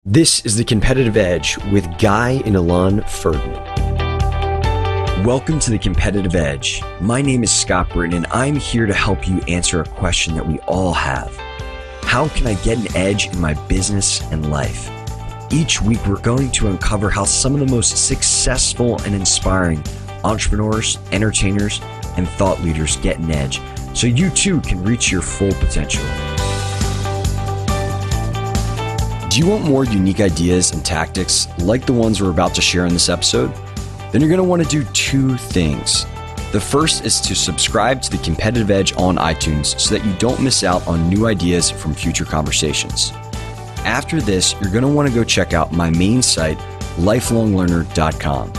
This is The Competitive Edge with Guy and Ilan Ferdman. Welcome to The Competitive Edge. My name is Scott Britton, and I'm here to help you answer a question that we all have. How can I get an edge in my business and life? Each week, we're going to uncover how some of the most successful and inspiring entrepreneurs, entertainers, and thought leaders get an edge, so you too can reach your full potential. Do you want more unique ideas and tactics like the ones we're about to share in this episode? Then you're going to want to do two things. The first is to subscribe to The Competitive Edge on iTunes so that you don't miss out on new ideas from future conversations. After this, you're going to want to go check out my main site, lifelonglearner.com.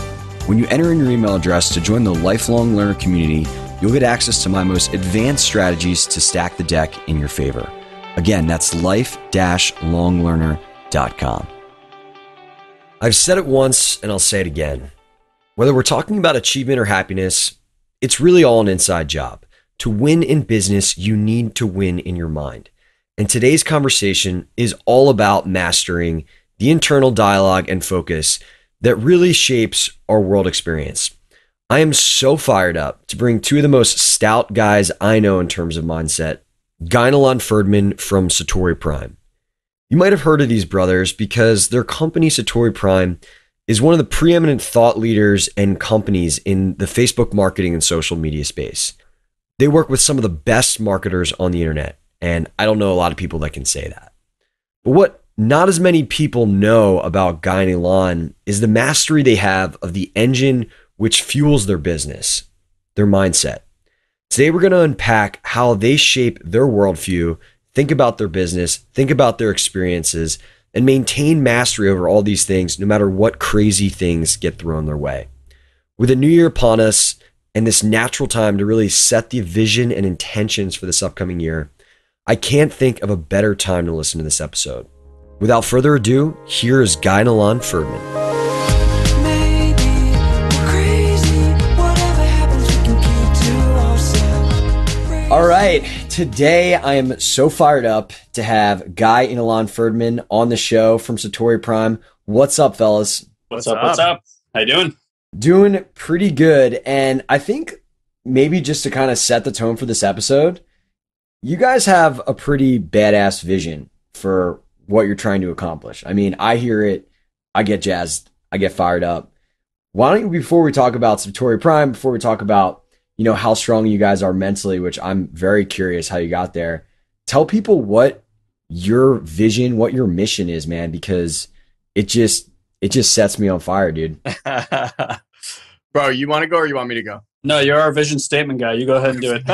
When you enter in your email address to join the Lifelong Learner community, you'll get access to my most advanced strategies to stack the deck in your favor. Again, that's life-longlearner.com. I've said it once and I'll say it again. Whether we're talking about achievement or happiness, it's really all an inside job. To win in business, you need to win in your mind. And today's conversation is all about mastering the internal dialogue and focus that really shapes our world experience. I am so fired up to bring two of the most stout guys I know in terms of mindset, Guy and Ilan Ferdman from Satori Prime. You might have heard of these brothers because their company, Satori Prime, is one of the preeminent thought leaders and companies in the Facebook marketing and social media space. They work with some of the best marketers on the internet, and I don't know a lot of people that can say that. But what not as many people know about Guy and Ilan is the mastery they have of the engine which fuels their business, their mindset. Today, we're going to unpack how they shape their worldview, think about their business, think about their experiences, and maintain mastery over all these things, no matter what crazy things get thrown their way. With a new year upon us and this natural time to really set the vision and intentions for this upcoming year, I can't think of a better time to listen to this episode. Without further ado, here is Guy and Ilan Ferdman. All right, today I am so fired up to have Guy and Ilan Ferdman on the show from Satori Prime. What's up, fellas? What's up? How you doing? Doing pretty good. And I think maybe just to kind of set the tone for this episode, you guys have a pretty badass vision for what you're trying to accomplish. I mean, I hear it, I get jazzed, I get fired up. Why don't you, before we talk about Satori Prime, before we talk about how strong you guys are mentally, which I'm very curious how you got there. Tell people what your vision, what your mission is, man, because it just sets me on fire, dude. Bro, you want to go or you want me to go? No, you're our vision statement guy. You go ahead and do it.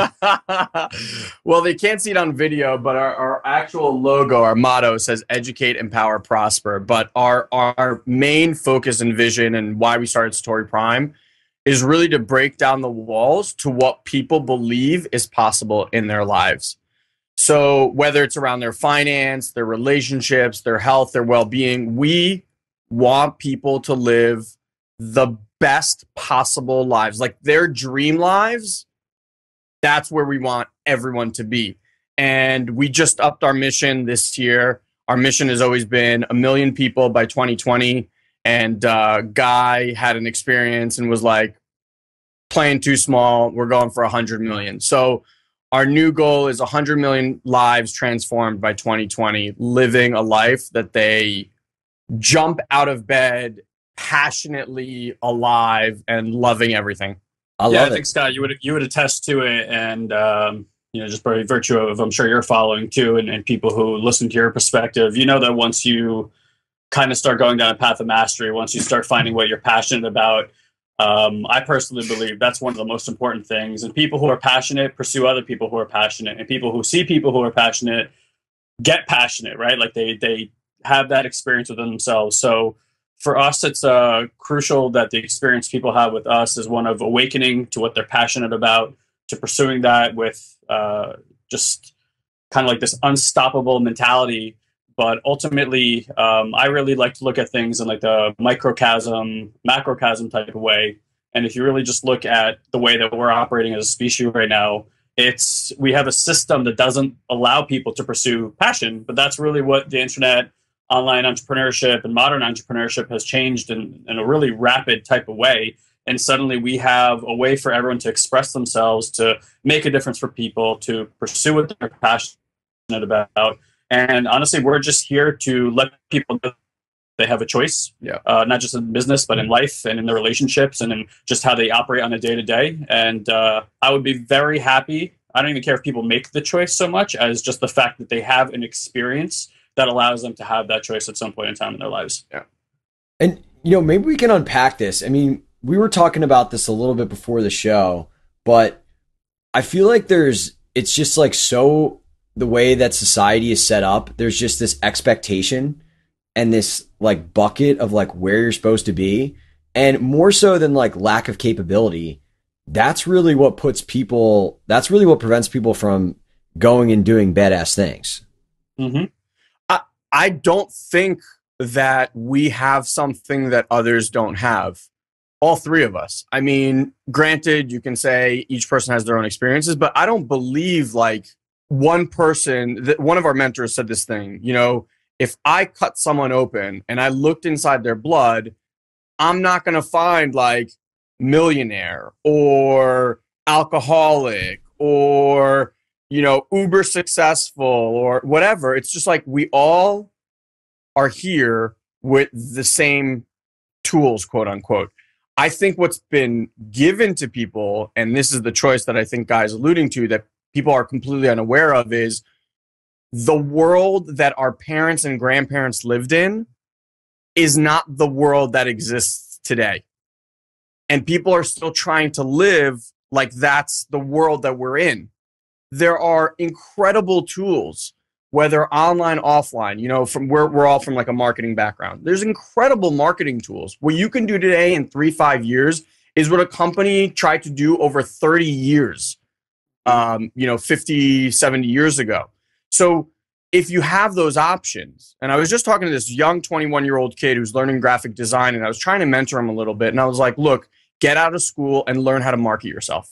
Well, they can't see it on video, but our actual logo, our motto says educate, empower, prosper. But our main focus and vision and why we started Satori Prime is really to break down the walls to what people believe is possible in their lives. So whether it's around their finance, their relationships, their health, their well-being, we want people to live the best possible lives, like their dream lives. That's where we want everyone to be. And we just upped our mission this year. Our mission has always been 1 million people by 2020. And Guy had an experience and was like, playing too small, we're going for 100 million. So our new goal is 100 million lives transformed by 2020, living a life that they jump out of bed passionately alive and loving everything. I think, Scott, you would attest to it. And, just by virtue of, I'm sure you're following too, and people who listen to your perspective, that once you kind of start going down a path of mastery, once you start finding what you're passionate about, I personally believe that's one of the most important things. And people who are passionate pursue other people who are passionate, and people who see people who are passionate get passionate, right? Like they have that experience within themselves. So for us, it's crucial that the experience people have with us is one of awakening to what they're passionate about, to pursuing that with just kind of like this unstoppable mentality. But ultimately, I really like to look at things in like the microcosm, macrocosm type of way. And if you really just look at the way that we're operating as a species right now, we have a system that doesn't allow people to pursue passion. But that's really what the internet, online entrepreneurship and modern entrepreneurship has changed in a really rapid type of way. And suddenly we have a way for everyone to express themselves, to make a difference for people, to pursue what they're passionate about. And honestly, we're just here to let people know they have a choice, not just in business, but in life and in their relationships and in just how they operate on a day to day. And I would be very happy. I don't even care if people make the choice so much as just the fact that they have an experience that allows them to have that choice at some point in time in their lives. Yeah. And, maybe we can unpack this. I mean, we were talking about this a little bit before the show, but I feel like it's just like so the way that society is set up, there's just this expectation and this like bucket of like where you're supposed to be. And more so than like lack of capability, that's really what prevents people from going and doing badass things. Mm-hmm. I don't think that we have something that others don't have. All three of us. I mean, granted, you can say each person has their own experiences, but I don't believe like one of our mentors said this thing, if I cut someone open and I looked inside their blood, I'm not going to find like millionaire or alcoholic or, uber successful or whatever. It's just like we all are here with the same tools, quote unquote. I think what's been given to people, and this is the choice that I think Guy's alluding to, that people are completely unaware of, is the world that our parents and grandparents lived in is not the world that exists today. And people are still trying to live like that's the world that we're in. There are incredible tools, whether online, offline, from where we're all from like a marketing background. There's incredible marketing tools. What you can do today in 3-5 years is what a company tried to do over 30 years, 50, 70 years ago. So if you have those options, and I was just talking to this young 21-year-old kid who's learning graphic design, and I was trying to mentor him a little bit. And I was like, look, get out of school and learn how to market yourself.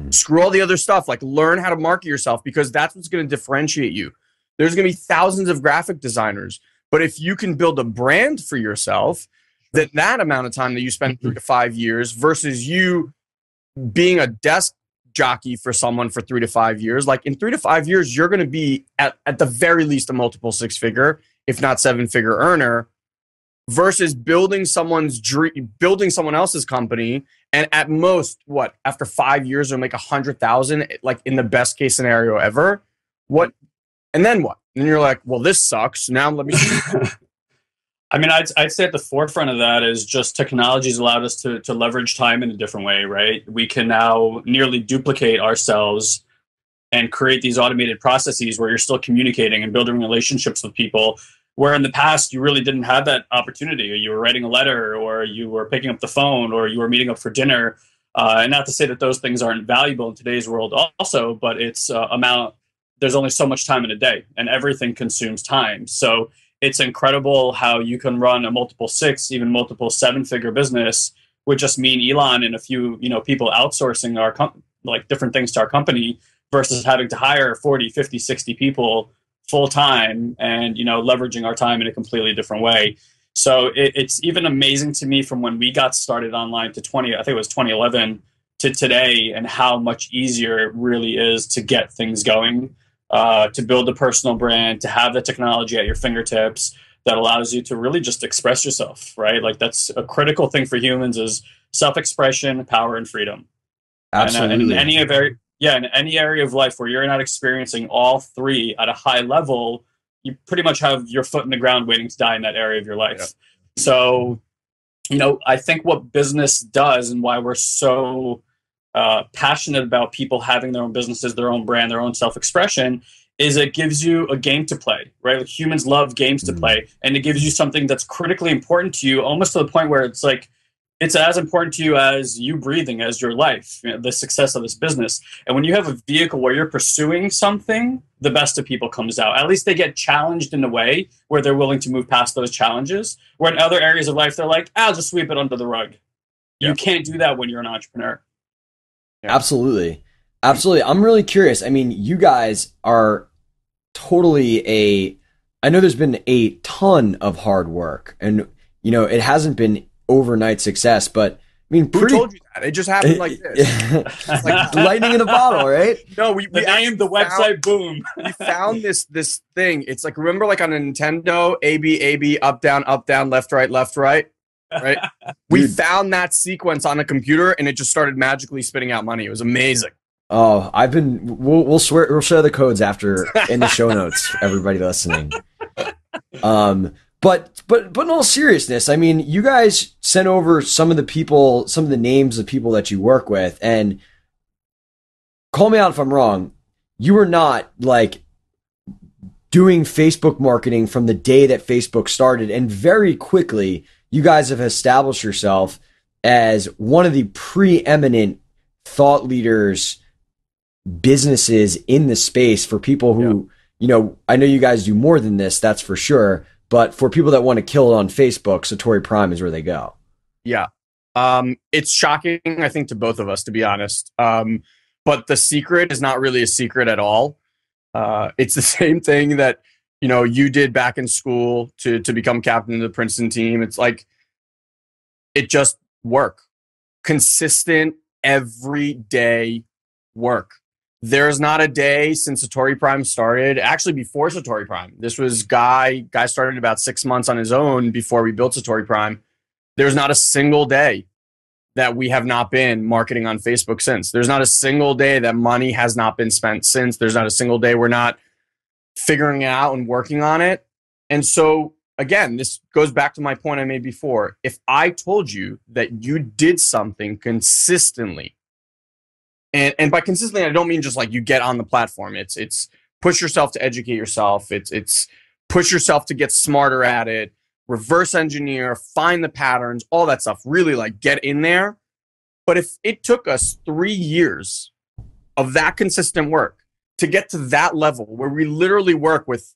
Screw all the other stuff, like learn how to market yourself, because that's what's going to differentiate you. There's going to be thousands of graphic designers, but if you can build a brand for yourself, then that amount of time that you spend 3 to 5 years versus you being a desk jockey for someone for 3 to 5 years, like in 3 to 5 years, you're going to be at the very least a multiple 6-figure, if not 7-figure earner, versus building someone else's company. And at most, after 5 years, they'll make 100,000, like in the best case scenario ever. And then what? And you're like, well, this sucks. Now let me. I mean, I'd say at the forefront of that is just technology's allowed us to leverage time in a different way, right? We can now nearly duplicate ourselves and create these automated processes where you're still communicating and building relationships with people, where in the past you really didn't have that opportunity. Or you were writing a letter, or you were picking up the phone, or you were meeting up for dinner. And not to say that those things aren't valuable in today's world also, but it's there's only so much time in a day, and everything consumes time. So it's incredible how you can run a multiple 6, even multiple 7-figure business with just me and Elon and a few, people outsourcing our different things to our company, versus having to hire 40, 50, 60 people full time and, leveraging our time in a completely different way. So it's even amazing to me from when we got started online to 2011 to today, and how much easier it really is to get things going, to build a personal brand, to have the technology at your fingertips that allows you to really just express yourself, right? Like that's a critical thing for humans, is self-expression, power, and freedom. Absolutely. And in any area of life where you're not experiencing all three at a high level, you pretty much have your foot in the ground waiting to die in that area of your life. Yeah. So, I think what business does, and why we're so passionate about people having their own businesses, their own brand, their own self-expression, is it gives you a game to play, right? Like humans love games to play, and it gives you something that's critically important to you, almost to the point where it's like, it's as important to you as you breathing, as your life, the success of this business. And when you have a vehicle where you're pursuing something, the best of people comes out. At least they get challenged in a way where they're willing to move past those challenges, where in other areas of life, they're like, I'll just sweep it under the rug. Yeah. You can't do that when you're an entrepreneur. Yeah. Absolutely. I'm really curious. I mean, you guys are totally I know there's been a ton of hard work, and you know it hasn't been overnight success, but I mean, Who told you that? It just happened like this. It's like lightning in a bottle, right? No, we named the website. Boom. We found this thing. It's like, remember, like on a Nintendo, A B, up down, left right. We found that sequence on a computer, and it just started magically spitting out money. It was amazing. Oh, we'll share the codes after in the show notes. Everybody listening. But in all seriousness, I mean, you guys sent over some of the names of people that you work with, and call me out if I'm wrong. You were not like doing Facebook marketing from the day that Facebook started, and very quickly you guys have established yourself as one of the preeminent thought leaders, businesses in the space for people who, you know, I know you guys do more than this, that's for sure. But for people that want to kill it on Facebook, Satori Prime is where they go. Yeah. It's shocking, I think, to both of us, to be honest. But the secret is not really a secret at all. It's the same thing that, you know, you did back in school to become captain of the Princeton team. It's like, it just work. Consistent, everyday work. There's not a day since Satori Prime started, actually before Satori Prime. This was Guy started about 6 months on his own before we built Satori Prime. There's not a single day that we have not been marketing on Facebook since. There's not a single day that money has not been spent since. There's not a single day we're not figuring it out and working on it. And so, again, this goes back to my point I made before. If I told you that you did something consistently, and by consistently, I don't mean just like you get on the platform. It's push yourself to educate yourself. It's push yourself to get smarter at it, reverse engineer, find the patterns, all that stuff. Really like get in there. But if it took us 3 years of that consistent work to get to that level where we literally work with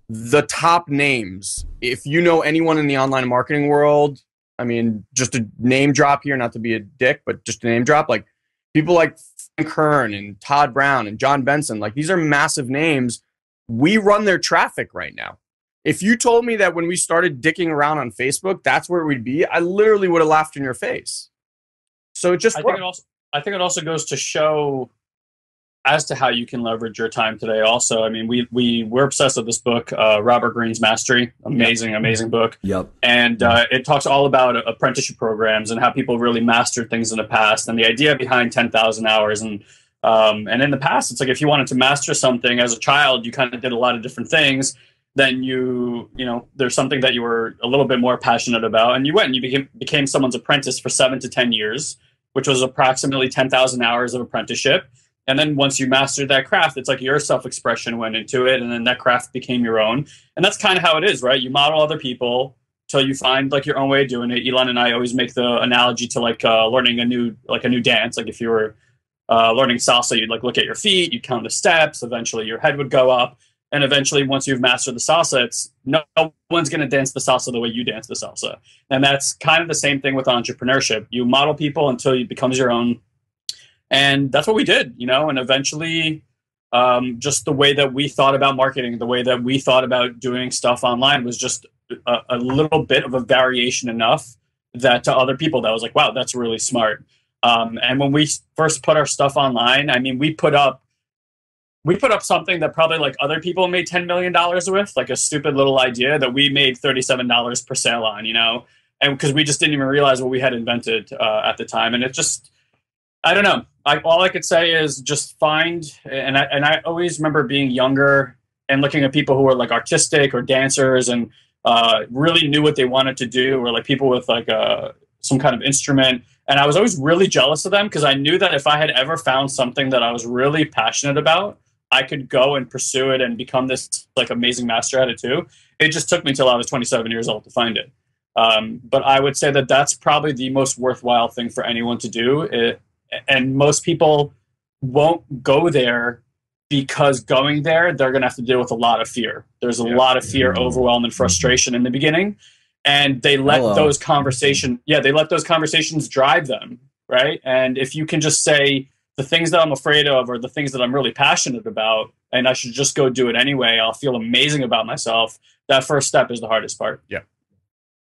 the top names, if you know anyone in the online marketing world, I mean, just a name drop here, not to be a dick, but just a name drop, like people like Frank Kern and Todd Brown and John Benson, like these are massive names. We run their traffic right now. If you told me that when we started dicking around on Facebook, that's where we'd be, I literally would have laughed in your face. So it just I think it also goes to show as to how you can leverage your time today. Also, I mean, we're obsessed with this book, Robert Greene's Mastery. Amazing book. Yep. And it talks all about apprenticeship programs and how people really mastered things in the past, and the idea behind 10,000 hours. And in the past, it's like if you wanted to master something as a child, you kind of did a lot of different things. Then you know, there's something that you were a little bit more passionate about, and you went and you became someone's apprentice for 7 to 10 years, which was approximately 10,000 hours of apprenticeship. And then once you mastered that craft, it's like your self-expression went into it, and then that craft became your own. And that's kind of how it is, right? You model other people till you find like your own way of doing it. Elon and I always make the analogy to like learning a new dance. Like if you were learning salsa, you'd like look at your feet, you'd count the steps, eventually your head would go up. And eventually, once you've mastered the salsa, it's no one's going to dance the salsa the way you dance the salsa. And that's kind of the same thing with entrepreneurship. You model people until it becomes your own. And that's what we did, you know, and eventually just the way that we thought about marketing, the way that we thought about doing stuff online was just a little bit of a variation enough that to other people that was like, wow, that's really smart. And when we first put our stuff online, I mean, we put up something that probably like other people made $10 million with, like a stupid little idea that we made $37 per sale on, you know, and because we just didn't even realize what we had invented at the time. And it just, I don't know. All I could say is just find, and I always remember being younger and looking at people who were like artistic or dancers and really knew what they wanted to do, or like people with like some kind of instrument. And I was always really jealous of them because I knew that if I had ever found something that I was really passionate about, I could go and pursue it and become this like amazing master at it too. It just took me till I was 27 years old to find it. But I would say that that's probably the most worthwhile thing for anyone to do. And most people won't go there because going there, they're going to have to deal with a lot of fear. There's a lot of fear, overwhelm, and frustration in the beginning. And they let those conversations drive them, right? And if you can just say the things that I'm afraid of or the things that I'm really passionate about, and I should just go do it anyway. I'll feel amazing about myself. That first step is the hardest part. Yeah.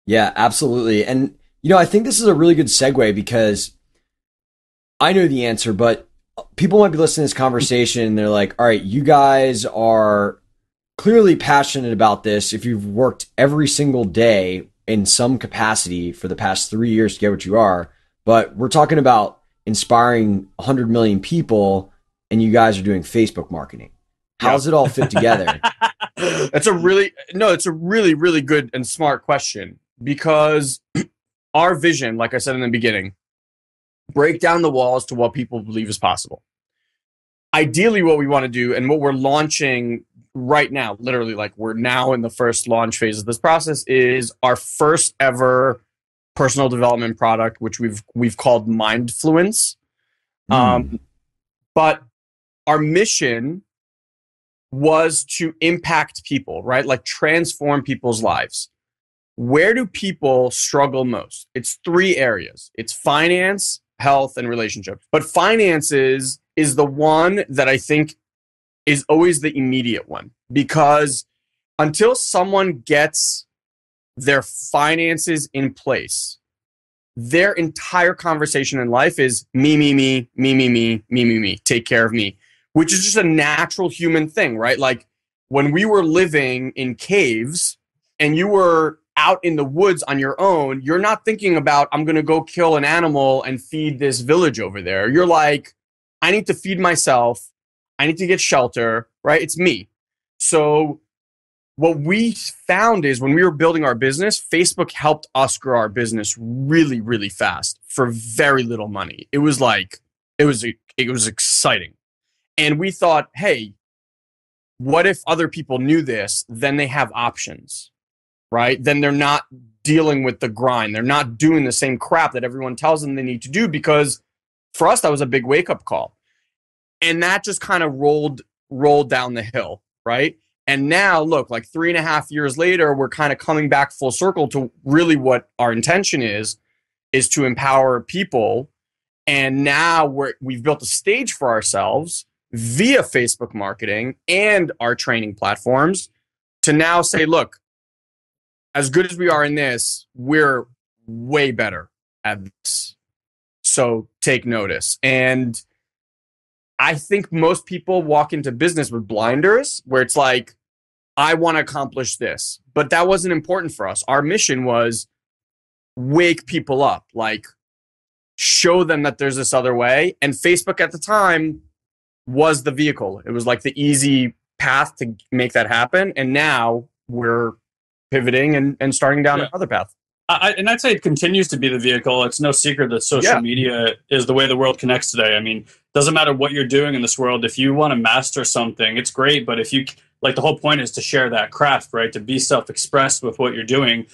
Yeah, absolutely. And, I think this is a really good segue because I know the answer, but people might be listening to this conversation and they're like, all right, you guys are clearly passionate about this. If you've worked every single day in some capacity for the past 3 years to get what you are, but we're talking about inspiring 100 million people and you guys are doing Facebook marketing. How does it all fit together? It's a really, really good and smart question, because our vision, like I said in the beginning, break down the walls to what people believe is possible. Ideally, what we want to do and what we're launching right now, literally, like we're now in the first launch phase of this process, is our first ever personal development product, which we've called Mindfluence. But our mission was to impact people, right? Like transform people's lives. Where do people struggle most? It's 3 areas. It's finance, health, and relationships. But finances is the one that I think is always the immediate one, because until someone gets their finances in place, their entire conversation in life is me, take care of me, which is just a natural human thing, right? Like when we were living in caves and you were out in the woods on your own, you're not thinking about, I'm going to go kill an animal and feed this village over there. You're like, I need to feed myself. I need to get shelter, right? It's me. So what we found is when we were building our business, Facebook helped us grow our business really, really fast for very little money. It was exciting. And we thought, hey, what if other people knew this? Then they have options, right? Then they're not dealing with the grind. They're not doing the same crap that everyone tells them they need to do, because for us, that was a big wake-up call. And that just kind of rolled down the hill, right? And now, look, like 3.5 years later, we're kind of coming back full circle to really what our intention is to empower people. And now we've built a stage for ourselves via Facebook marketing and our training platforms to now say, look, as good as we are in this, we're way better at this. So take notice. And I think most people walk into business with blinders where it's like, I want to accomplish this. But that wasn't important for us. Our mission was wake people up, like show them that there's this other way. And Facebook at the time was the vehicle. It was like the easy path to make that happen. And now we're pivoting and starting down another path. And I'd say it continues to be the vehicle. It's no secret that social media is the way the world connects today. I mean, doesn't matter what you're doing in this world. If you want to master something, it's great. But if you, like, the whole point is to share that craft, right? To be self-expressed with what you're doing.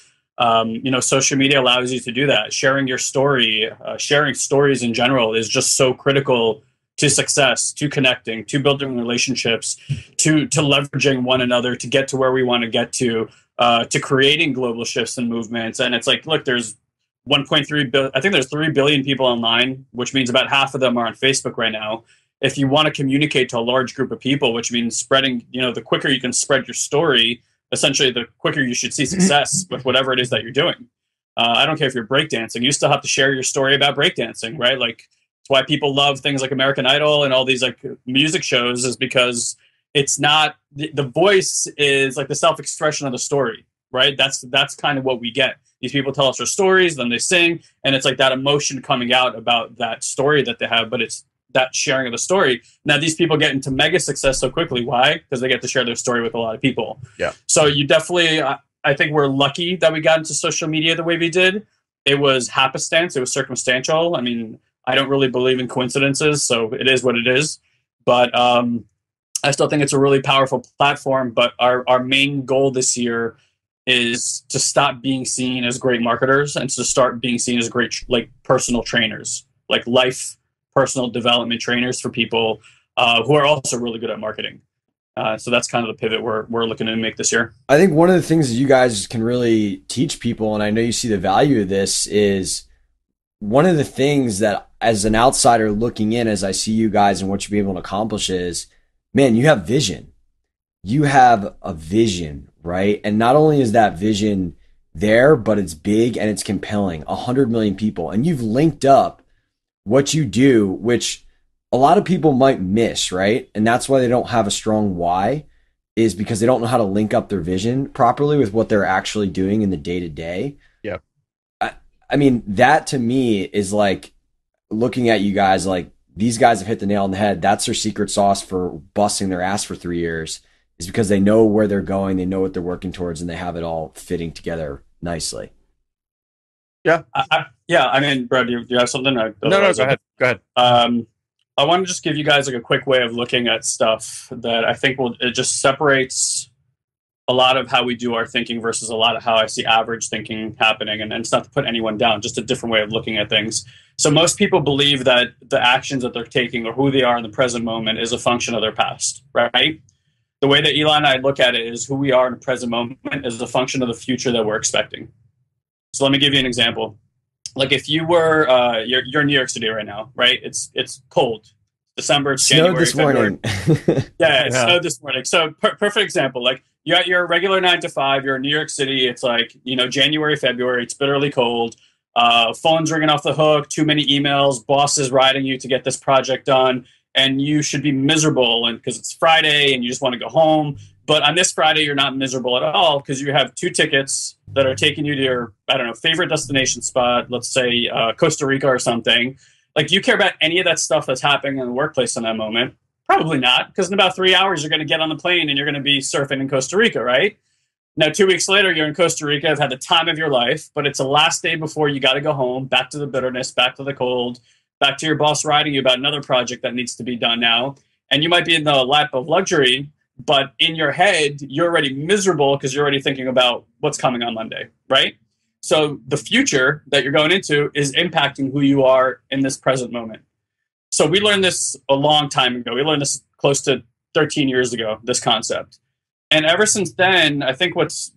Social media allows you to do that. Sharing your story, sharing stories in general is just so critical to success, to connecting, to building relationships, to leveraging one another to get to where we want to get to creating global shifts and movements. And it's like, look, there's 1.3 billion, I think there's 3 billion people online, which means about half of them are on Facebook right now. If you want to communicate to a large group of people, which means spreading, the quicker you can spread your story, essentially the quicker you should see success with whatever it is that you're doing. I don't care if you're breakdancing, you still have to share your story about breakdancing, right? Like, it's why people love things like American Idol and all these like music shows, is because it's not, the voice is like the self-expression of the story, right? That's kind of what we get. These people tell us their stories, then they sing, and it's like that emotion coming out about that story that they have, but it's that sharing of the story. Now, these people get into mega success so quickly. Why? Because they get to share their story with a lot of people. Yeah. So you definitely, I think we're lucky that we got into social media the way we did. It was happenstance. It was circumstantial. I mean, I don't really believe in coincidences, so it is what it is. But I still think it's a really powerful platform. But our main goal this year is to stop being seen as great marketers and to start being seen as great, like, personal trainers, like life personal development trainers for people who are also really good at marketing. So that's kind of the pivot we're looking to make this year. I think one of the things that you guys can really teach people, and I know you see the value of this, is one of the things that as an outsider looking in, as I see you guys and what you'll be able to accomplish, is man, you have vision. You have a vision, right? And not only is that vision there, but it's big and it's compelling. 100 million people. And you've linked up what you do, which a lot of people might miss, right? And that's why they don't have a strong why, is because they don't know how to link up their vision properly with what they're actually doing in the day to day. Yeah. I mean, that to me is like looking at you guys, like these guys have hit the nail on the head. That's their secret sauce for busting their ass for 3 years, is because they know where they're going, they know what they're working towards, and they have it all fitting together nicely. Yeah. I mean, bro, do you have something? No, go ahead. Go ahead. I want to just give you guys like a quick way of looking at stuff that I think it just separates a lot of how we do our thinking versus a lot of how I see average thinking happening. And it's not to put anyone down, just a different way of looking at things. So most people believe that the actions that they're taking or who they are in the present moment is a function of their past, right? The way that Eli and I look at it is who we are in the present moment is a function of the future that we're expecting. So let me give you an example. Like if you were, you're in New York City right now, right? It's cold. December, it's Snowed January, this morning. Yeah, it snowed this morning. So perfect example. Like you got your regular 9 to 5. You're in New York City. It's like, January, February. It's bitterly cold. Phone's ringing off the hook. Too many emails. Boss is riding you to get this project done, and you should be miserable. And because it's Friday and you just want to go home. But on this Friday, you're not miserable at all because you have 2 tickets that are taking you to your, I don't know, favorite destination spot. Let's say Costa Rica or something. Like, do you care about any of that stuff that's happening in the workplace in that moment? Probably not, because in about 3 hours, you're going to get on the plane and you're going to be surfing in Costa Rica, right? Now, 2 weeks later, you're in Costa Rica, have had the time of your life, but it's the last day before you got to go home, back to the bitterness, back to the cold, back to your boss writing you about another project that needs to be done now. And you might be in the lap of luxury, but in your head, you're already miserable because you're already thinking about what's coming on Monday, right? So the future that you're going into is impacting who you are in this present moment. So we learned this a long time ago. We learned this close to 13 years ago, this concept. And ever since then, I think what's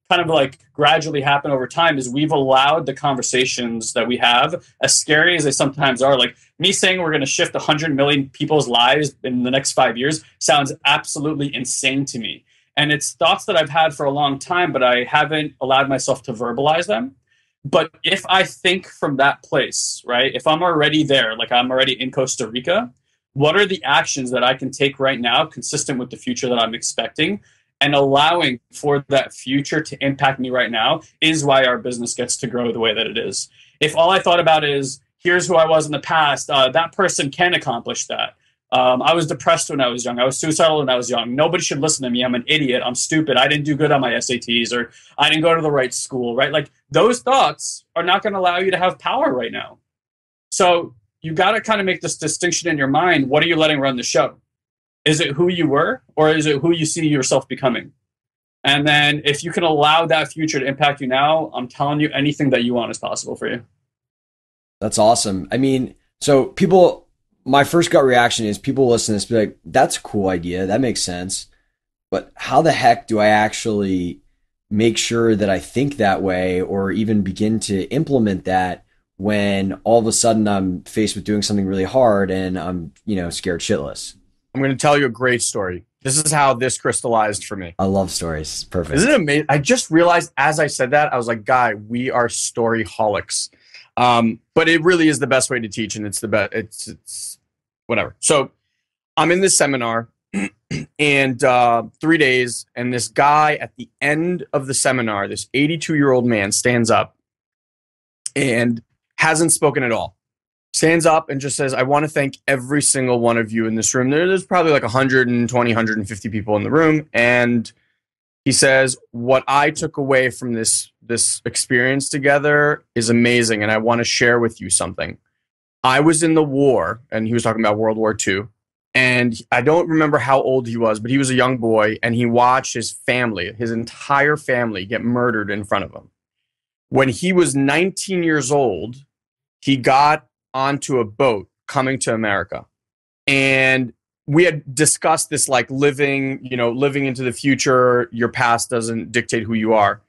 kind of like gradually happened over time is we've allowed the conversations that we have, as scary as they sometimes are, like me saying we're going to shift 100 million people's lives in the next 5 years sounds absolutely insane to me. And it's thoughts that I've had for a long time, but I haven't allowed myself to verbalize them. But if I think from that place, right, if I'm already there, like I'm already in Costa Rica, what are the actions that I can take right now consistent with the future that I'm expecting? And allowing for that future to impact me right now is why our business gets to grow the way that it is. If all I thought about is, here's who I was in the past, that person can accomplish that. I was depressed when I was young. I was suicidal when I was young. Nobody should listen to me. I'm an idiot. I'm stupid. I didn't do good on my SATs, or I didn't go to the right school, right? Like those thoughts are not going to allow you to have power right now. So you got to kind of make this distinction in your mind. What are you letting run the show? Is it who you were, or is it who you see yourself becoming? And then if you can allow that future to impact you now, I'm telling you, anything that you want is possible for you. That's awesome. I mean, so people, my first gut reaction is people listen to this, be like, that's a cool idea. That makes sense. But how the heck do I actually make sure that I think that way or even begin to implement that when all of a sudden I'm faced with doing something really hard and I'm, scared shitless? I'm going to tell you a great story. This is how this crystallized for me. I love stories. Perfect. Isn't it amazing? I just realized as I said that, I was like, Guy, we are story holics. But it really is the best way to teach, and it's the best. It's whatever. So I'm in this seminar and 3 days, and this guy at the end of the seminar, this 82-year-old man stands up and hasn't spoken at all. Stands up and just says, I want to thank every single one of you in this room. There's probably like 120, 150 people in the room. And he says, what I took away from this experience together is amazing. And I want to share with you something. I was in the war, and he was talking about World War II. And I don't remember how old he was, but he was a young boy, and he watched his family, his entire family, get murdered in front of him. When he was 19 years old, he got onto a boat coming to America. And we had discussed this, like living into the future, your past doesn't dictate who you are.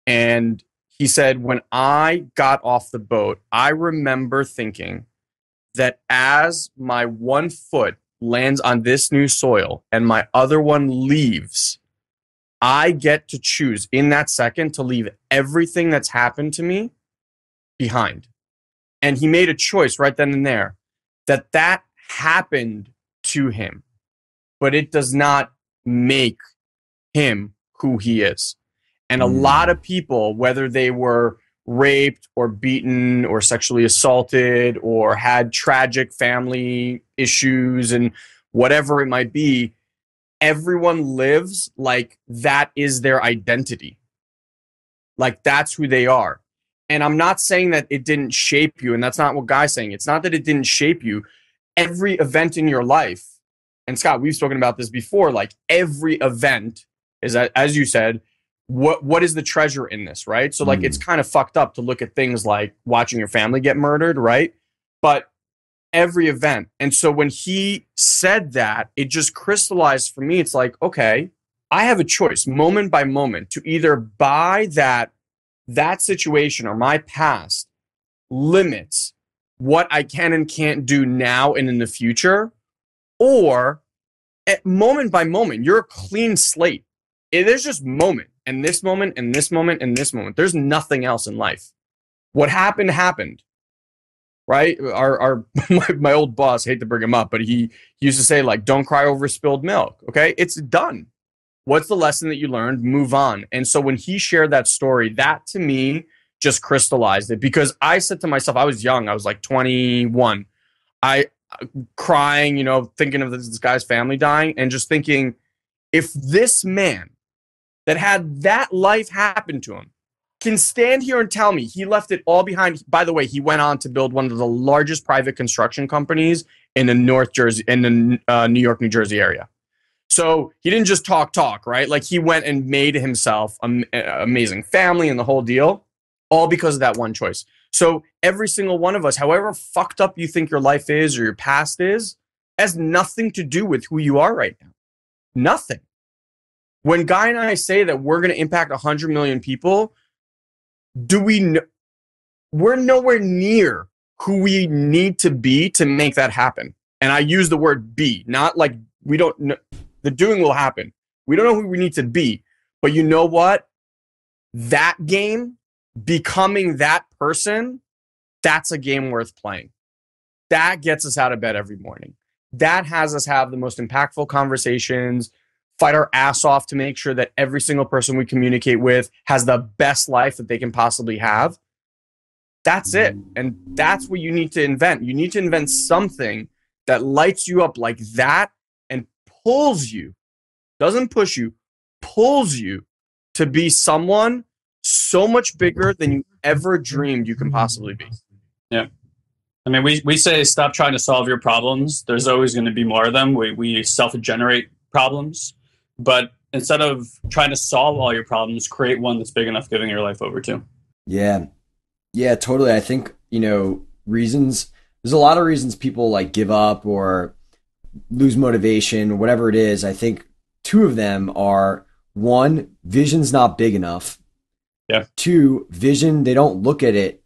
And he said, when I got off the boat, I remember thinking that as my one foot lands on this new soil and my other one leaves, I get to choose in that second to leave everything that's happened to me behind. And he made a choice right then and there that happened to him, but it does not make him who he is. And a lot of people, whether they were raped or beaten or sexually assaulted or had tragic family issues and whatever it might be, everyone lives like that is their identity. Like that's who they are. And I'm not saying that it didn't shape you, and that's not what Guy's saying. It's not that it didn't shape you. Every event in your life, and Scott, we've spoken about this before, like every event is, as you said, what is the treasure in this, right? So like it's kind of fucked up to look at things like watching your family get murdered, right? But every event. And so when he said that, it just crystallized for me. It's like, okay, I have a choice moment by moment to either buy that situation or my past limits what I can and can't do now and in the future, or at moment by moment, you're a clean slate. There's just moment and this moment and this moment and this moment. There's nothing else in life. What happened, happened. Right? My old boss, hate to bring him up, but he used to say, like, don't cry over spilled milk. Okay? It's done. What's the lesson that you learned? Move on. And so when he shared that story, that to me just crystallized it, because I said to myself, I was young. I was like 21. I crying, thinking of this guy's family dying and just thinking, if this man that had that life happen to him can stand here and tell me he left it all behind. By the way, he went on to build one of the largest private construction companies in the New York, New Jersey area. So he didn't just talk, right? Like he went and made himself an amazing family and the whole deal, all because of that one choice. So every single one of us, however fucked up you think your life is or your past is, has nothing to do with who you are right now. Nothing. When Guy and I say that we're going to impact 100 million people, we're nowhere near who we need to be to make that happen. And I use the word be, not like we don't know. The doing will happen. We don't know who we need to be. But you know what? That game, becoming that person, that's a game worth playing. That gets us out of bed every morning. That has us have the most impactful conversations, fight our ass off to make sure that every single person we communicate with has the best life that they can possibly have. That's it. And that's what you need to invent. You need to invent something that lights you up like that and pulls you, doesn't push you, pulls you to be someone so much bigger than you ever dreamed you can possibly be. Yeah. I mean, we say stop trying to solve your problems. There's always going to be more of them. We self-generate problems. But instead of trying to solve all your problems, create one that's big enough giving your life over to. Yeah. Yeah, totally. I think, reasons, there's a lot of reasons people like give up or lose motivation or whatever it is. I think two of them are, one, vision's not big enough. Yeah. Two, vision, they don't look at it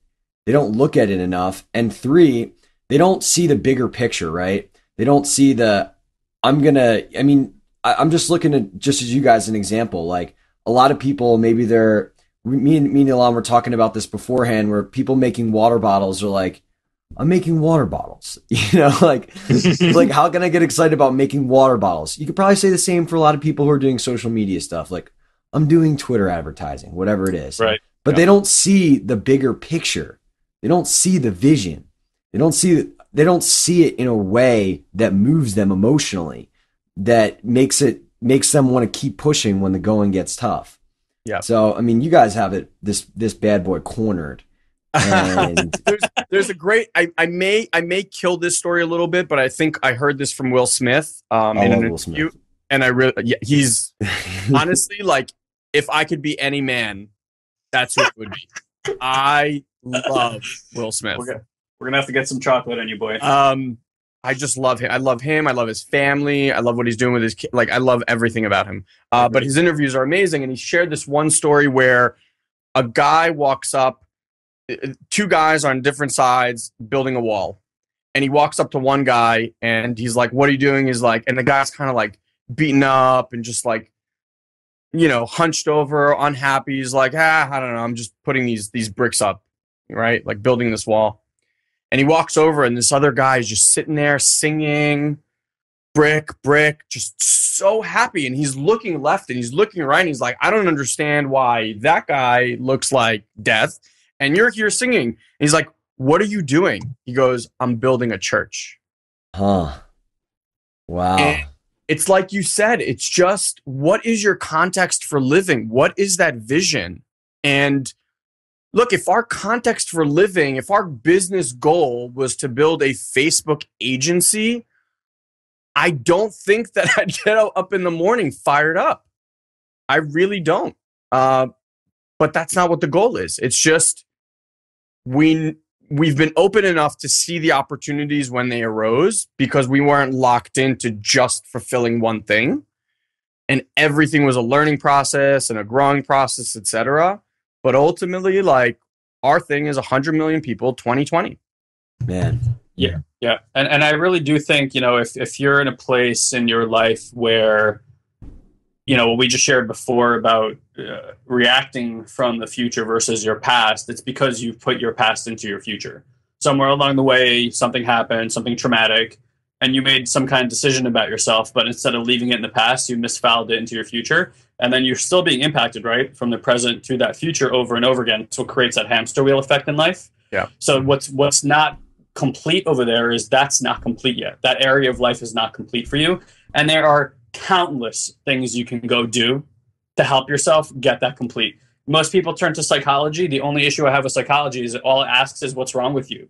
enough. And three, they don't see the bigger picture, right? They don't see I'm just looking at, just as you guys an example, like a lot of people, maybe me and Ilan were talking about this beforehand, where people making water bottles are like, I'm making water bottles, like how can I get excited about making water bottles? You could probably say the same for a lot of people who are doing social media stuff. Like I'm doing Twitter advertising, whatever it is. Right. But they don't see the bigger picture. They don't see the vision. They don't see it in a way that moves them emotionally, that makes them want to keep pushing when the going gets tough. Yeah. So, I mean, you guys have this bad boy cornered. And there's a great, I may kill this story a little bit, but I think I heard this from Will Smith in an interview. And he's honestly, like, if I could be any man, that's who it would be. I love Will Smith. We're gonna have to get some chocolate on you, boy. I just love him. I love him. I love his family. I love what he's doing with his kid. Like, I love everything about him. But his interviews are amazing. And he shared this one story where a guy walks up, two guys on different sides building a wall. And he walks up to one guy and he's like, what are you doing? He's like, and the guy's kind of like beaten up and just like, hunched over, unhappy. He's like, I don't know. I'm just putting these bricks up, right? Like building this wall. And he walks over and this other guy is just sitting there singing, brick, just so happy. And he's looking left and he's looking right. And he's like, I don't understand why that guy looks like death. And you're here singing. And he's like, what are you doing? He goes, I'm building a church. Huh. Wow. And it's like you said, it's just, what is your context for living? What is that vision? And look, if our context for living, if our business goal was to build a Facebook agency, I don't think that I'd get up in the morning fired up. I really don't. But that's not what the goal is. It's just we've been open enough to see the opportunities when they arose because we weren't locked into just fulfilling one thing. And everything was a learning process and a growing process, etc. But ultimately, like, our thing is 100 million people, 2020. Man. Yeah. And I really do think, if you're in a place in your life where, what we just shared before about reacting from the future versus your past, it's because you've put your past into your future. Somewhere along the way, something happened, something traumatic, and you made some kind of decision about yourself, but instead of leaving it in the past, you misfouled it into your future. And then you're still being impacted, right? From the present to that future over and over again. It's what creates that hamster wheel effect in life. Yeah. So what's not complete over there is that's not complete yet. That area of life is not complete for you. And there are countless things you can go do to help yourself get that complete. Most people turn to psychology. The only issue I have with psychology is that all it asks is what's wrong with you.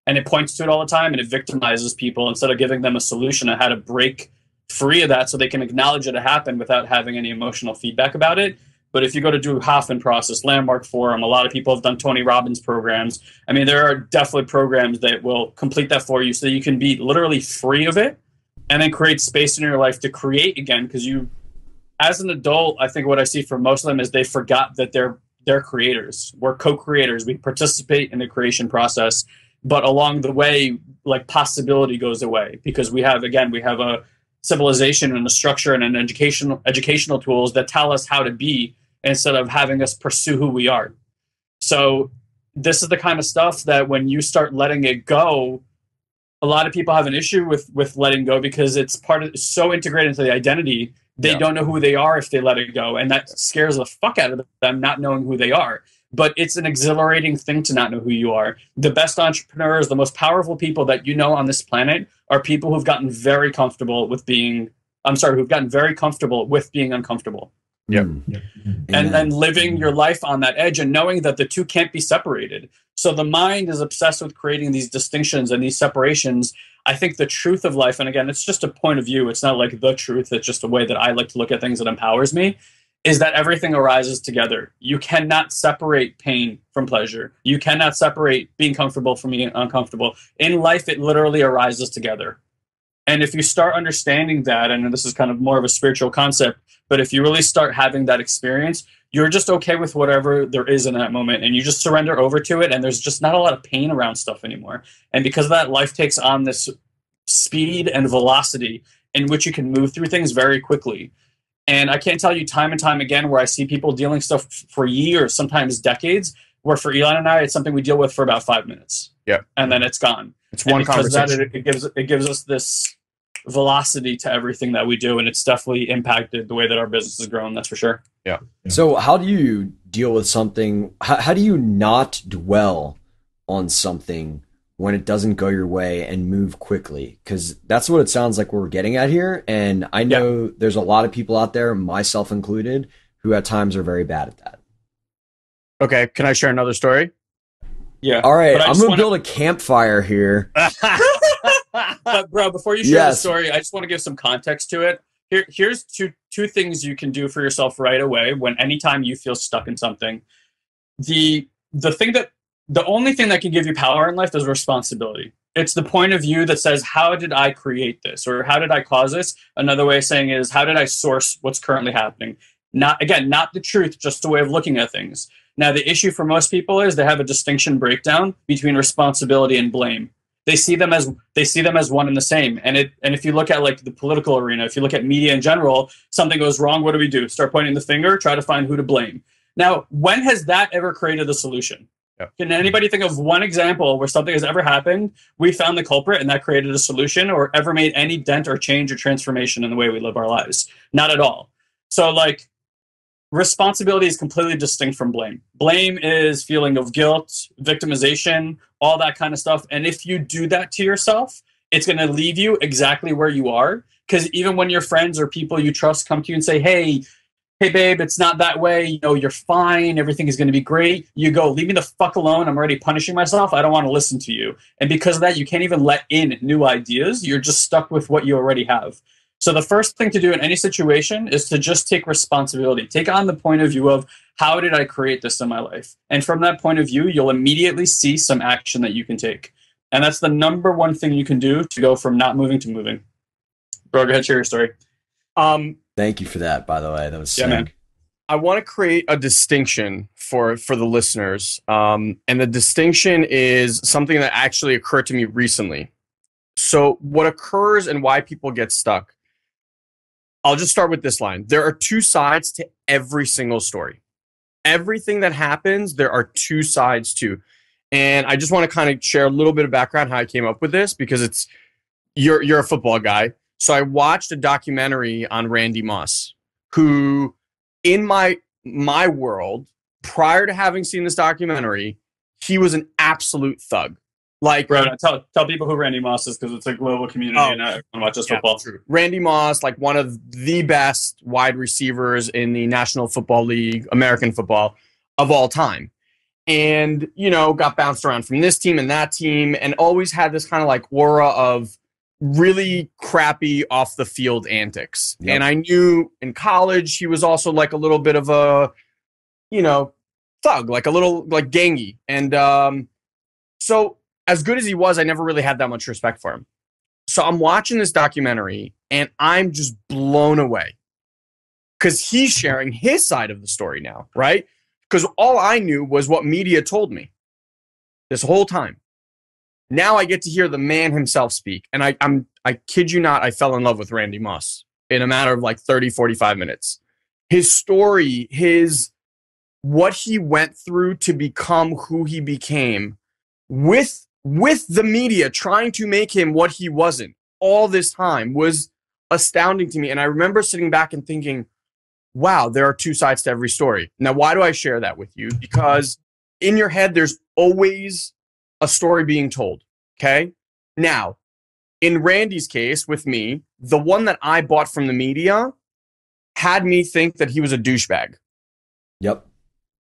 And it points to it all the time, and it victimizes people instead of giving them a solution on how to break free of that so they can acknowledge that it happened without having any emotional feedback about it. But if you go to do Hoffman process, Landmark Forum, a lot of people have done Tony Robbins programs. I mean, there are definitely programs that will complete that for you so that you can be literally free of it and then create space in your life to create again. Because you, as an adult, I think what I see for most of them is they forgot that they're creators. We're co-creators. We participate in the creation process. But along the way, like, possibility goes away because we have a civilization and a structure and an educational tools that tell us how to be instead of having us pursue who we are. So this is the kind of stuff that when you start letting it go, a lot of people have an issue with letting go because it's so integrated into the identity. They don't know who they are if they let it go. And that scares the fuck out of them not knowing who they are. But it's an exhilarating thing to not know who you are. The best entrepreneurs, the most powerful people that you know on this planet are people who've gotten very comfortable with being uncomfortable. Yeah. And then living your life on that edge and knowing that the two can't be separated. So the mind is obsessed with creating these distinctions and these separations. I think the truth of life, and again, it's just a point of view. It's not like the truth. It's just a way that I like to look at things that empowers me, is that everything arises together. You cannot separate pain from pleasure. You cannot separate being comfortable from being uncomfortable. In life, it literally arises together. And if you start understanding that, and this is kind of more of a spiritual concept, but if you really start having that experience, you're just okay with whatever there is in that moment, and you just surrender over to it, and there's just not a lot of pain around stuff anymore. And because of that, life takes on this speed and velocity in which you can move through things very quickly. And I can't tell you time and time again where I see people dealing stuff for years, sometimes decades, where for Elon and I, it's something we deal with for about 5 minutes. Yeah. And then it's gone. It's one conversation. It gives us this velocity to everything that we do, and it's definitely impacted the way that our business has grown, that's for sure. Yeah. So how do you deal with something? How do you not dwell on something when it doesn't go your way and move quickly? Because that's what it sounds like we're getting at here. And I know there's a lot of people out there, myself included, who at times are very bad at that. Okay. Can I share another story? Yeah. All right. I'm going to build a campfire here. But bro, before you share the story, I just want to give some context to it. Here's two things you can do for yourself right away when anytime you feel stuck in something. The only thing that can give you power in life is responsibility. It's the point of view that says, how did I create this? Or how did I cause this? Another way of saying is, how did I source what's currently happening? Not the truth, just a way of looking at things. Now, the issue for most people is they have a distinction breakdown between responsibility and blame. They see them as one and the same. And if you look at like the political arena, if you look at media in general, something goes wrong, what do? Start pointing the finger, try to find who to blame. Now, when has that ever created a solution? Yep. Can anybody think of one example where something has ever happened, we found the culprit and that created a solution, or ever made any dent or change or transformation in the way we live our lives? Not at all. So like, responsibility is completely distinct from blame. Blame is feeling of guilt, victimization, all that kind of stuff. And if you do that to yourself, it's going to leave you exactly where you are. Because even when your friends or people you trust come to you and say, hey, babe, it's not that way. You know, you're fine. Everything is going to be great. You go, leave me the fuck alone. I'm already punishing myself. I don't want to listen to you. And because of that, you can't even let in new ideas. You're just stuck with what you already have. So the first thing to do in any situation is to just take responsibility. Take on the point of view of, how did I create this in my life? And from that point of view, you'll immediately see some action that you can take. And that's the number one thing you can do to go from not moving to moving. Bro, go ahead, share your story. Thank you for that, by the way. That was sick. Man. I want to create a distinction for the listeners. And the distinction is something that actually occurred to me recently. So what occurs and why people get stuck. I'll just start with this line. There are two sides to every single story. Everything that happens, there are two sides to. And I just want to kind of share a little bit of background how I came up with this, because you're a football guy. So I watched a documentary on Randy Moss, who in my world, prior to having seen this documentary, he was an absolute thug. Like, bro, tell people who Randy Moss is, because it's a global community and everyone watches football. True. Randy Moss, like one of the best wide receivers in the National Football League, American football of all time. And, you know, got bounced around from this team and that team, and always had this kind of like aura of really crappy off the field antics. Yep. And I knew in college he was also like a little bit of a, you know, thug, like a little like gangy. And so as good as he was, I never really had that much respect for him. So I'm watching this documentary and I'm just blown away, because he's sharing his side of the story now, right? Because all I knew was what media told me this whole time. Now I get to hear the man himself speak. And I kid you not, I fell in love with Randy Moss in a matter of like 30, 45 minutes. His story, what he went through to become who he became, with the media trying to make him what he wasn't all this time, was astounding to me. And I remember sitting back and thinking, wow, there are two sides to every story. Now, why do I share that with you? Because in your head, there's always a story being told, okay? Now, in Randy's case with me, the one that I bought from the media had me think that he was a douchebag. Yep.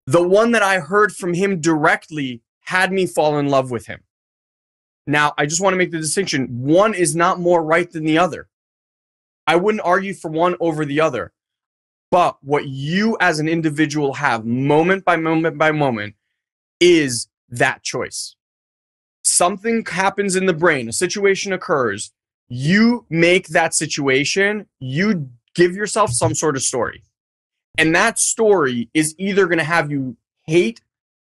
The one that I heard from him directly had me fall in love with him. Now, I just want to make the distinction. One is not more right than the other. I wouldn't argue for one over the other. But what you as an individual have moment by moment by moment is that choice. Something happens in the brain, a situation occurs, you make that situation, you give yourself some sort of story. And that story is either going to have you hate,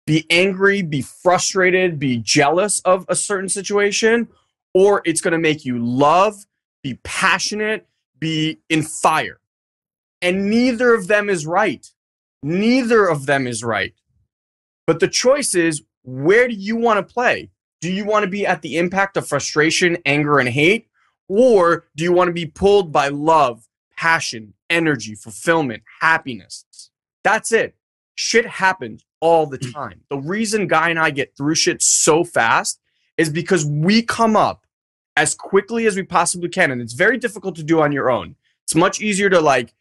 be angry, be frustrated, be jealous of a certain situation, or it's going to make you love, be passionate, be in fire. And neither of them is right. Neither of them is right. But the choice is, where do you want to play? Do you want to be at the impact of frustration, anger, and hate? Or do you want to be pulled by love, passion, energy, fulfillment, happiness? That's it. Shit happens all the time. The reason Guy and I get through shit so fast is because we come up as quickly as we possibly can. And it's very difficult to do on your own. It's much easier to like,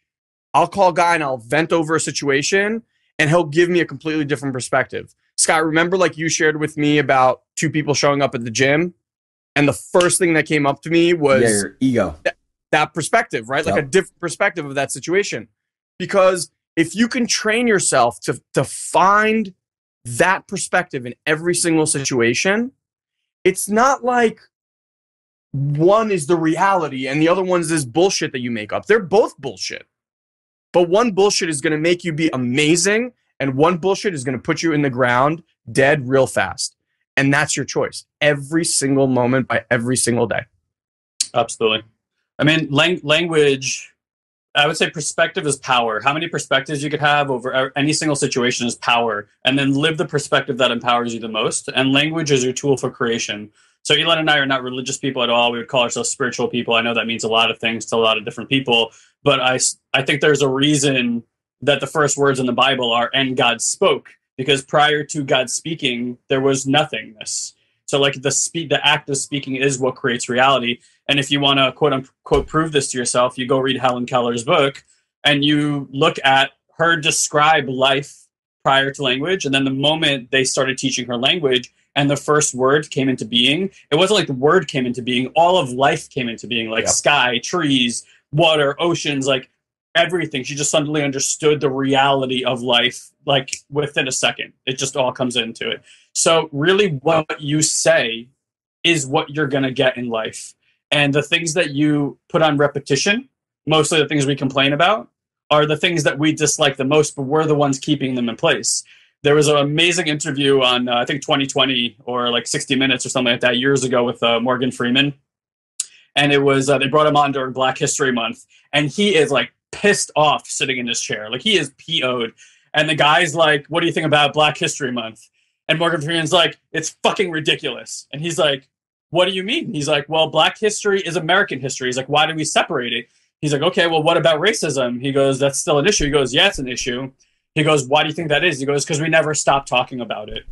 I'll call Guy and I'll vent over a situation and he'll give me a completely different perspective. Scott, remember like you shared with me about two people showing up at the gym, and the first thing that came up to me was your ego. That perspective, right? Yep. Like a different perspective of that situation. Because if you can train yourself to find that perspective in every single situation, it's not like one is the reality and the other one's this bullshit that you make up. They're both bullshit. But one bullshit is going to make you be amazing, and one bullshit is going to put you in the ground dead real fast. And that's your choice every single moment by every single day. Absolutely. I mean, language, I would say perspective is power. How many perspectives you could have over any single situation is power. And then live the perspective that empowers you the most. And language is your tool for creation. So Elon and I are not religious people at all. We would call ourselves spiritual people. I know that means a lot of things to a lot of different people. But I think there's a reason that the first words in the Bible are, and God spoke. Because prior to God speaking, there was nothingness. So like the act of speaking is what creates reality. And if you want to quote unquote prove this to yourself, you go read Helen Keller's book and you look at her describe life prior to language. And then the moment they started teaching her language and the first word came into being, it wasn't like the word came into being, all of life came into being, like sky, trees, water, oceans, like everything. She just suddenly understood the reality of life, like within a second. It just all comes into it. So really what you say is what you're going to get in life. And the things that you put on repetition, mostly the things we complain about, are the things that we dislike the most, but we're the ones keeping them in place. There was an amazing interview on, I think 2020 or like 60 Minutes or something like that years ago with Morgan Freeman. And it was, they brought him on during Black History Month. And he is like pissed off sitting in his chair. Like he is PO'd. And the guy's like, what do you think about Black History Month? And Morgan Freeman's like, it's fucking ridiculous. And he's like, what do you mean? He's like, well, Black history is American history. He's like, why do we separate it? He's like, okay, well, what about racism? He goes, that's still an issue. He goes, yeah, it's an issue. He goes, why do you think that is? He goes, because we never stop talking about it.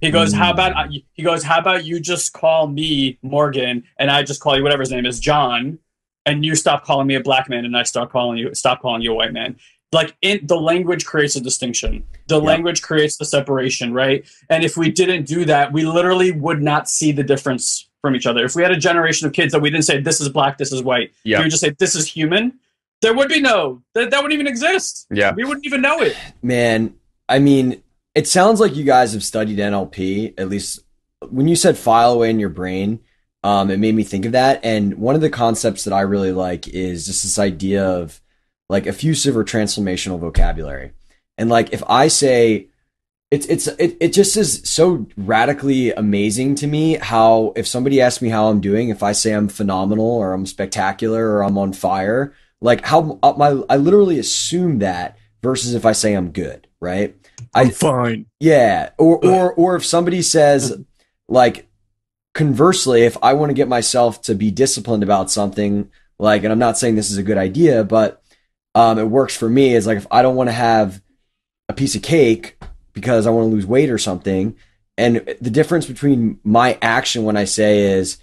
He goes, how about you just call me Morgan and I just call you whatever his name is, John, and you stop calling me a black man and I stop calling you a white man. Like the language creates a distinction. The language creates the separation, right? And if we didn't do that, we literally would not see the difference from each other. If we had a generation of kids that we didn't say, this is black, this is white, we would just say, this is human, there would be that wouldn't even exist. Yeah. We wouldn't even know it. Man, I mean, it sounds like you guys have studied NLP, at least when you said file away in your brain, it made me think of that. And one of the concepts that I really like is just this idea of like effusive or transformational vocabulary. And like, if I say, it just is so radically amazing to me how if somebody asks me how I'm doing, if I say I'm phenomenal or I'm spectacular or I'm on fire, like how I literally assume that versus if I say I'm good, right? I'm fine. Yeah. Or if somebody says like, conversely, if I want to get myself to be disciplined about something, like, and I'm not saying this is a good idea, but it works for me, is like if I don't want to have a piece of cake because I want to lose weight or something, and the difference between my action when I say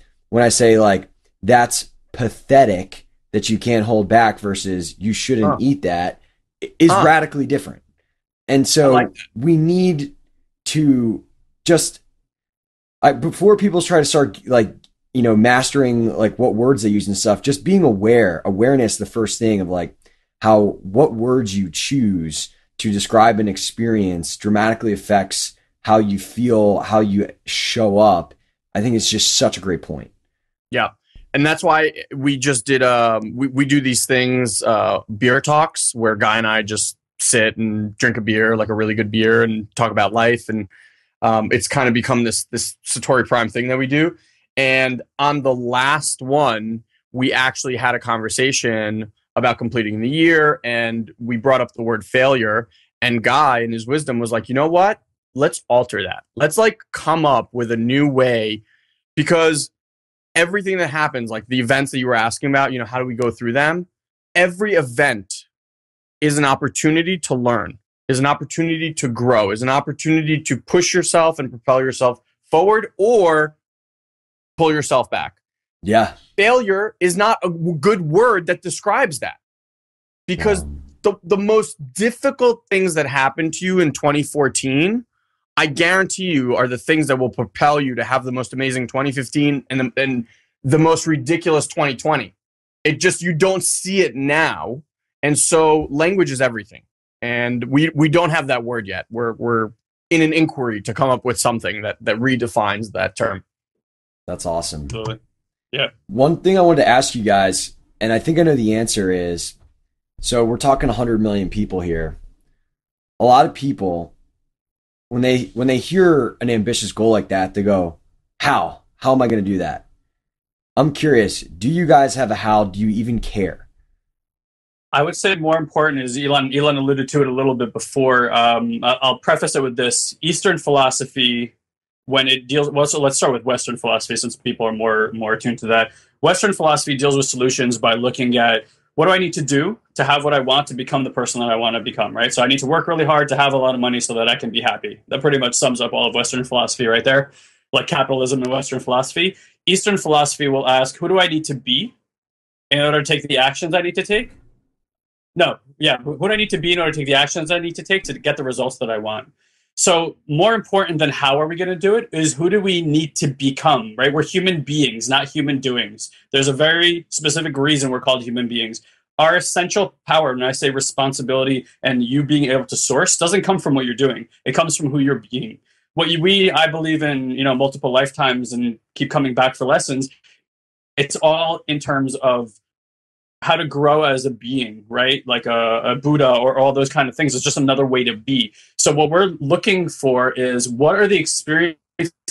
like, that's pathetic that you can't hold back versus you shouldn't eat that is radically different. And so we need to just, before people try to start like, you know, mastering like what words they use and stuff, just being awareness, the first thing of like what words you choose to describe an experience dramatically affects how you feel, how you show up. I think it's just such a great point. Yeah. And that's why we just did, we do these things, beer talks, where Guy and I just sit and drink a beer, like a really good beer, and talk about life. And it's kind of become this Satori Prime thing that we do. And on the last one, we actually had a conversation about completing the year, and we brought up the word failure. And Guy, in his wisdom, was like, you know what? Let's alter that. Let's like come up with a new way, because everything that happens, like the events that you were asking about, you know, how do we go through them? Every event is an opportunity to learn, is an opportunity to grow, is an opportunity to push yourself and propel yourself forward or pull yourself back. Yeah. Failure is not a good word that describes that, because the most difficult things that happened to you in 2014, I guarantee you, are the things that will propel you to have the most amazing 2015 and the most ridiculous 2020. It just, you don't see it now. And so language is everything. And we don't have that word yet. We're in an inquiry to come up with something that redefines that term. That's awesome. Totally. Yeah. One thing I wanted to ask you guys, and I think I know the answer is, so we're talking 100 million people here. A lot of people when they hear an ambitious goal like that, they go, how am I going to do that? I'm curious, do you guys have a how? Do you even care? I would say more important is Elon alluded to it a little bit before. I'll preface it with this: Eastern philosophy, when it deals. Well, so let's start with Western philosophy, since people are more attuned to that. Western philosophy deals with solutions by looking at what do I need to do to have what I want to become the person that I want to become. Right. So I need to work really hard to have a lot of money so that I can be happy. That pretty much sums up all of Western philosophy right there, like capitalism and Western philosophy. Eastern philosophy will ask, who do I need to be in order to take the actions I need to take? No, yeah. Who do I need to be in order to take the actions I need to take to get the results that I want? So more important than how are we going to do it is who do we need to become, right? We're human beings, not human doings. There's a very specific reason we're called human beings. Our essential power, when I say responsibility and you being able to source, doesn't come from what you're doing. It comes from who you're being. I believe in, multiple lifetimes and keep coming back for lessons. It's all in terms of how to grow as a being, right? Like a Buddha or all those kind of things. It's just another way to be. So what we're looking for is what are the experiences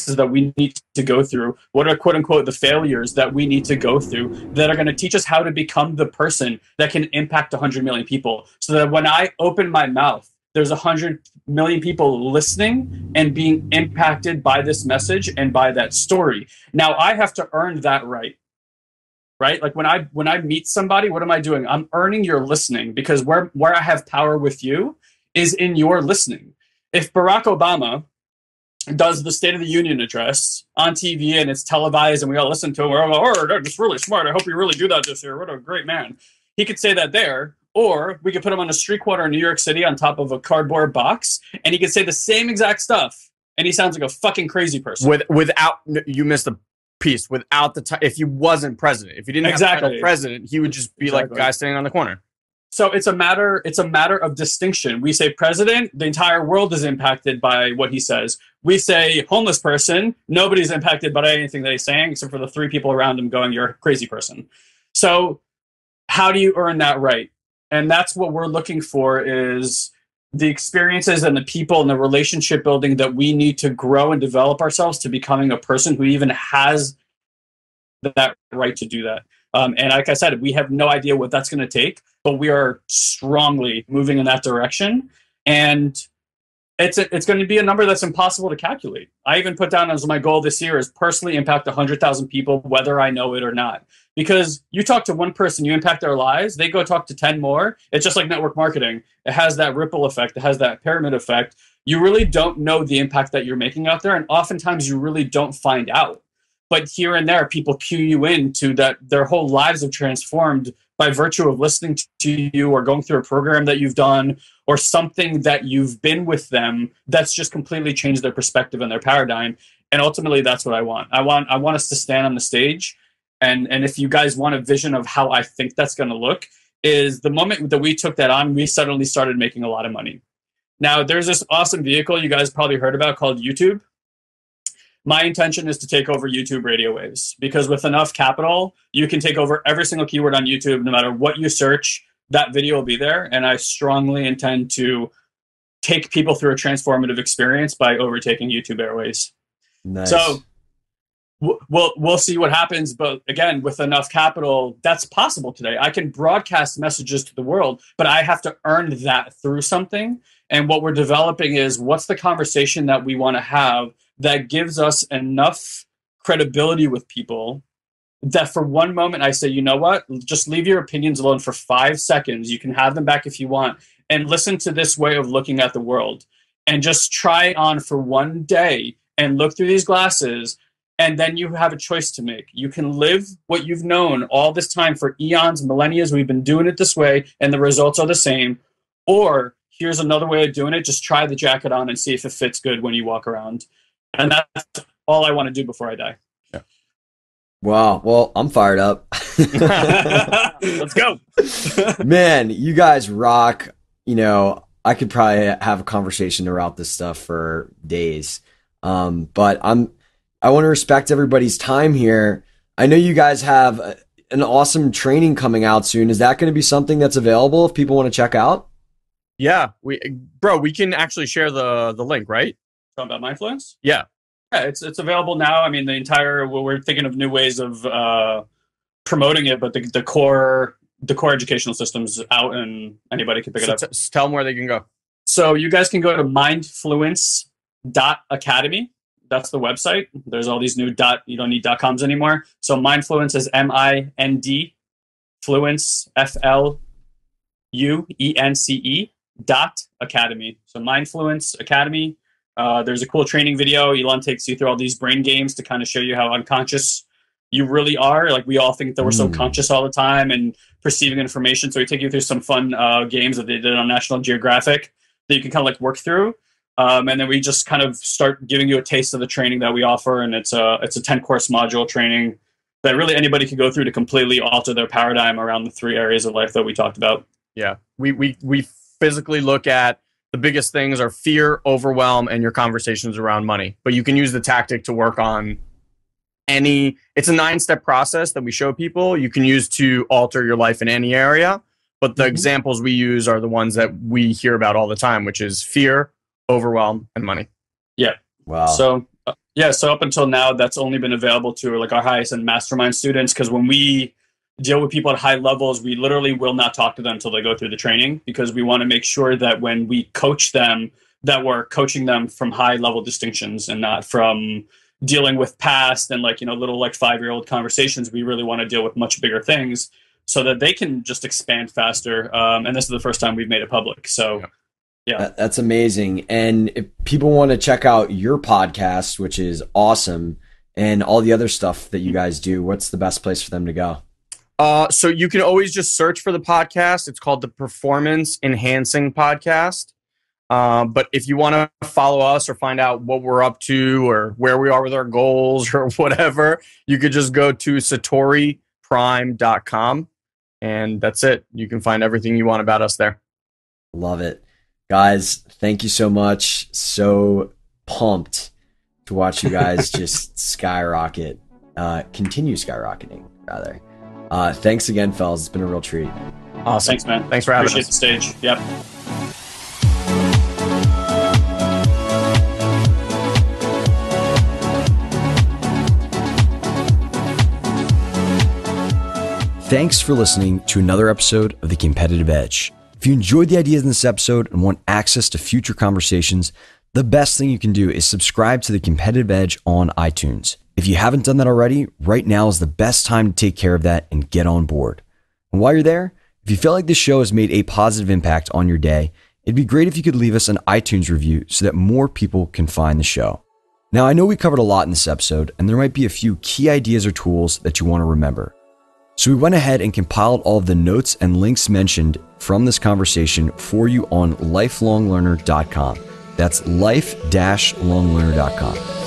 that we need to go through? What are quote unquote the failures that we need to go through that are going to teach us how to become the person that can impact 100 million people? So that when I open my mouth, there's 100 million people listening and being impacted by this message and by that story. Now I have to earn that right? Like when I meet somebody, what am I doing? I'm earning your listening, because where I have power with you is in your listening. If Barack Obama does the State of the Union address on TV and it's televised and we all listen to him, we're all like, oh, they're just really smart. I hope you really do that this year. What a great man. He could say that there, or we could put him on a street corner in New York City on top of a cardboard box and he could say the same exact stuff and he sounds like a fucking crazy person. Without, you missed the piece, without the if he wasn't president, if he didn't have the president, he would just be like a guy standing on the corner. So it's a matter of distinction. We say president, the entire world is impacted by what he says. We say homeless person, nobody's impacted by anything that he's saying except for the three people around him going, you're a crazy person. So how do you earn that right? And that's what we're looking for, is the experiences and the people and the relationship building that we need to grow and develop ourselves to becoming a person who even has that right to do that. And like I said, we have no idea what that's going to take, but we are strongly moving in that direction. And it's going to be a number that's impossible to calculate. I even put down as my goal this year is personally impact 100,000 people, whether I know it or not. Because you talk to one person, you impact their lives, they go talk to 10 more. It's just like network marketing. It has that ripple effect. It has that pyramid effect. You really don't know the impact that you're making out there. And oftentimes you really don't find out. But here and there, people cue you into that their whole lives have transformed by virtue of listening to you or going through a program that you've done or something that you've been with them that's just completely changed their perspective and their paradigm. And ultimately, that's what I want. I want us to stand on the stage. And if you guys want a vision of how I think that's going to look, is the moment that we took that on, we suddenly started making a lot of money. Now, there's this awesome vehicle you guys probably heard about called YouTube. My intention is to take over YouTube radio waves, because with enough capital, you can take over every single keyword on YouTube. No matter what you search, that video will be there. And I strongly intend to take people through a transformative experience by overtaking YouTube airways. Nice. So we'll see what happens. But again, with enough capital, that's possible today. I can broadcast messages to the world, but I have to earn that through something. And what we're developing is, what's the conversation that we want to have that gives us enough credibility with people that for one moment I say, you know what, just leave your opinions alone for 5 seconds. You can have them back if you want, and listen to this way of looking at the world, and just try it on for one day and look through these glasses. And then you have a choice to make. You can live what you've known all this time for eons, millennia. We've been doing it this way and the results are the same. Or here's another way of doing it. Just try the jacket on and see if it fits good when you walk around. And that's all I want to do before I die. Yeah. Wow. Well, I'm fired up. Let's go. Man, you guys rock. I could probably have a conversation about this stuff for days. But I want to respect everybody's time here. I know you guys have an awesome training coming out soon. Is that going to be something that's available if people want to check out? Yeah, we can actually share the link, right? Talking about mindfulness? Yeah. Yeah, it's available now. I mean, we're thinking of new ways of promoting it, but the core educational system's out and anybody can pick it up. Tell them where they can go. So you guys can go to mindfluence.academy. That's the website. There's all these new you don't need .coms anymore. So Mindfluence is MIND, Fluence, FLUENCE .academy. So Mindfluence Academy. There's a cool training video. Elon takes you through all these brain games to kind of show you how unconscious you really are. Like, we all think that we're so conscious all the time and perceiving information. So we take you through some fun games that they did on National Geographic that you can kind of like work through. And then we just kind of start giving you a taste of the training that we offer. And it's a 10-course module training that really anybody can go through to completely alter their paradigm around the 3 areas of life that we talked about. Yeah. We physically look at the biggest things are fear, overwhelm, and your conversations around money. But you can use the tactic to work on it's a 9-step process that we show people you can use to alter your life in any area. But the examples we use are the ones that we hear about all the time, which is fear, overwhelm, and money. Yeah. Wow. So up until now, that's only been available to like our highest and mastermind students. Because when we deal with people at high levels, we literally will not talk to them until they go through the training, because we want to make sure that when we coach them, that we're coaching them from high level distinctions and not from dealing with past and little 5-year-old conversations. We really want to deal with much bigger things so that they can just expand faster. And this is the first time we've made it public. So yeah. That's amazing. And if people want to check out your podcast, which is awesome, and all the other stuff that you guys do, what's the best place for them to go? So you can always just search for the podcast. It's called the Performance Enhancing Podcast. But if you want to follow us or find out what we're up to or where we are with our goals or whatever, you could just go to satoriprime.com, and that's it. You can find everything you want about us there. Love it. Guys, thank you so much. So pumped to watch you guys just skyrocket, continue skyrocketing, rather. Thanks again, fellas. It's been a real treat. Awesome. Thanks, man. Thanks for having us. Appreciate the stage. Yep. Thanks for listening to another episode of The Competitive Edge. If you enjoyed the ideas in this episode and want access to future conversations, the best thing you can do is subscribe to The Competitive Edge on iTunes. If you haven't done that already, right now is the best time to take care of that and get on board. And while you're there, if you feel like this show has made a positive impact on your day, it'd be great if you could leave us an iTunes review so that more people can find the show. Now, I know we covered a lot in this episode, and there might be a few key ideas or tools that you want to remember. So we went ahead and compiled all of the notes and links mentioned from this conversation for you on lifelonglearner.com. That's life-longlearner.com.